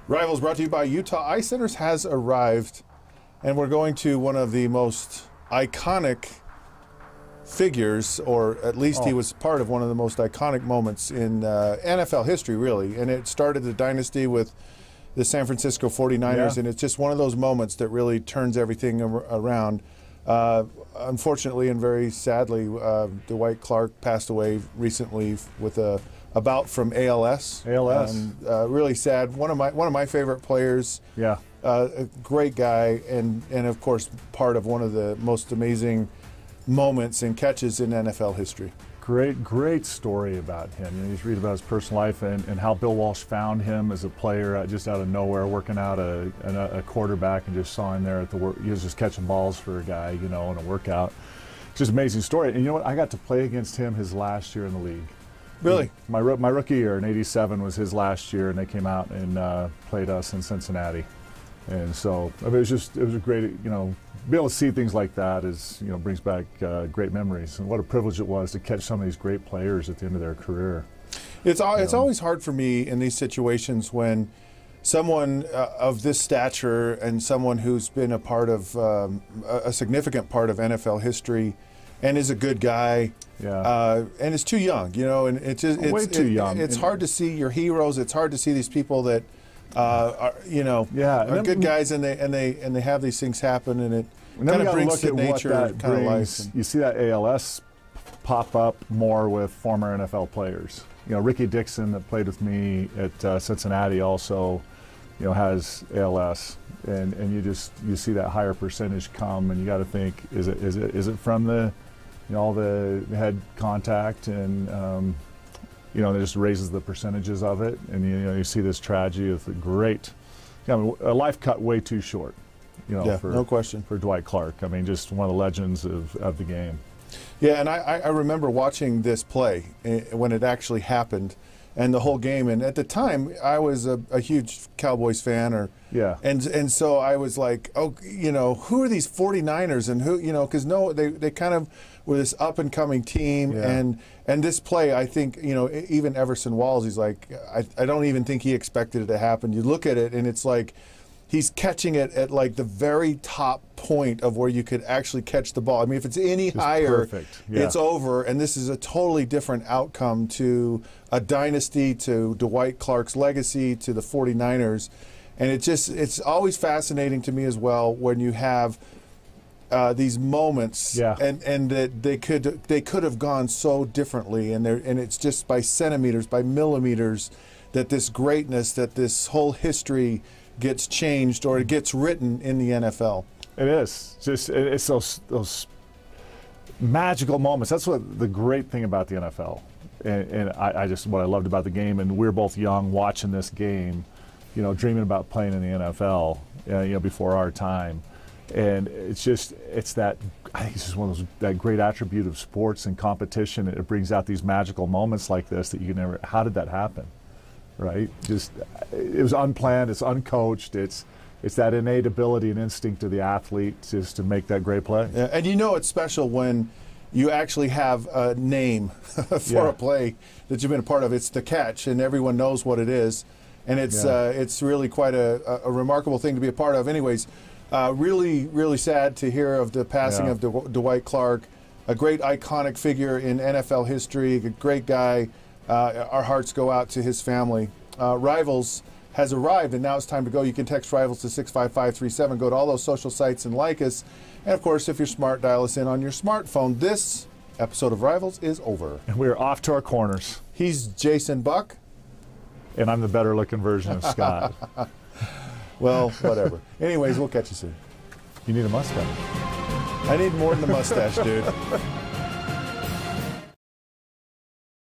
Rivals brought to you by Utah Ice Centers has arrived, and we're going to one of the most iconic figures, or at least he was part of one of the most iconic moments in NFL history, really. And it started the dynasty with the San Francisco 49ers, and it's just one of those moments that really turns everything around. Unfortunately and very sadly, Dwight Clark passed away recently with a bout from ALS. And, really sad. One of my favorite players. Yeah. A great guy, and of course part of one of the most amazing moments and catches in NFL history. Great story about him. You just read about his personal life and how Bill Walsh found him as a player just out of nowhere, working out a quarterback, and just saw him there at the work. He was just catching balls for a guy, in a workout. Just amazing story. And you know what? I got to play against him his last year in the league. Really? My rookie year in '87 was his last year, and they came out and played us in Cincinnati. And so it was a great, be able to see things like that brings back great memories. And what a privilege it was to catch some of these great players at the end of their career. It's always hard for me in these situations when someone of this stature and someone who's been a part of a significant part of NFL history and is a good guy, and is too young, and it's way too young. It's hard to see your heroes. It's hard to see these people that are good guys, and they have these things happen, and it kind of brings the nature kind of life. You see that ALS pop up more with former NFL players. Ricky Dixon, that played with me at Cincinnati, also has ALS, and you see that higher percentage come, and you got to think, is it from the all the head contact, and it just raises the percentages of it, and you see this tragedy of a life cut way too short. No question, for Dwight Clark. I mean, just one of the legends of the game. Yeah, and I remember watching this play when it actually happened, and the whole game. And at the time, I was a huge Cowboys fan, and so I was like, who are these 49ers, and who, because they kind of were this up and coming team, and this play, I think, even Everson Walls, he's like, I don't even think he expected it to happen. You look at it, and it's like, he's catching it at like the very top point of where you could actually catch the ball. I mean, if it's any higher, it's over, and this is a totally different outcome to a dynasty, to Dwight Clark's legacy, to the 49ers. And it's always fascinating to me as well when you have these moments, and that they could have gone so differently, and it's just by centimeters, by millimeters, that this greatness, that this whole history gets changed, or it gets written in the NFL. It is. It's those magical moments. That's what the great thing about the NFL. And what I loved about the game, and we were both young watching this game, dreaming about playing in the NFL, before our time. And I think it's just one of those, that great attribute of sports and competition. It brings out these magical moments like this that you can never, how did that happen? Right? It was unplanned, it's uncoached, it's that innate ability and instinct of the athlete just to make that great play. Yeah, and it's special when you actually have a name for a play that you've been a part of. It's the catch, and everyone knows what it is, and it's really quite a remarkable thing to be a part of. Anyways, really sad to hear of the passing of Dwight Clark, a great iconic figure in NFL history, a great guy. Our hearts go out to his family. Rivals has arrived, and now it's time to go. You can text Rivals to 65537. Go to all those social sites and like us. And, of course, if you're smart, dial us in on your smartphone. This episode of Rivals is over. And we're off to our corners. He's Jason Buck. And I'm the better-looking version of Scott. Well, whatever. Anyways, we'll catch you soon. You need a mustache. I need more than a mustache, dude.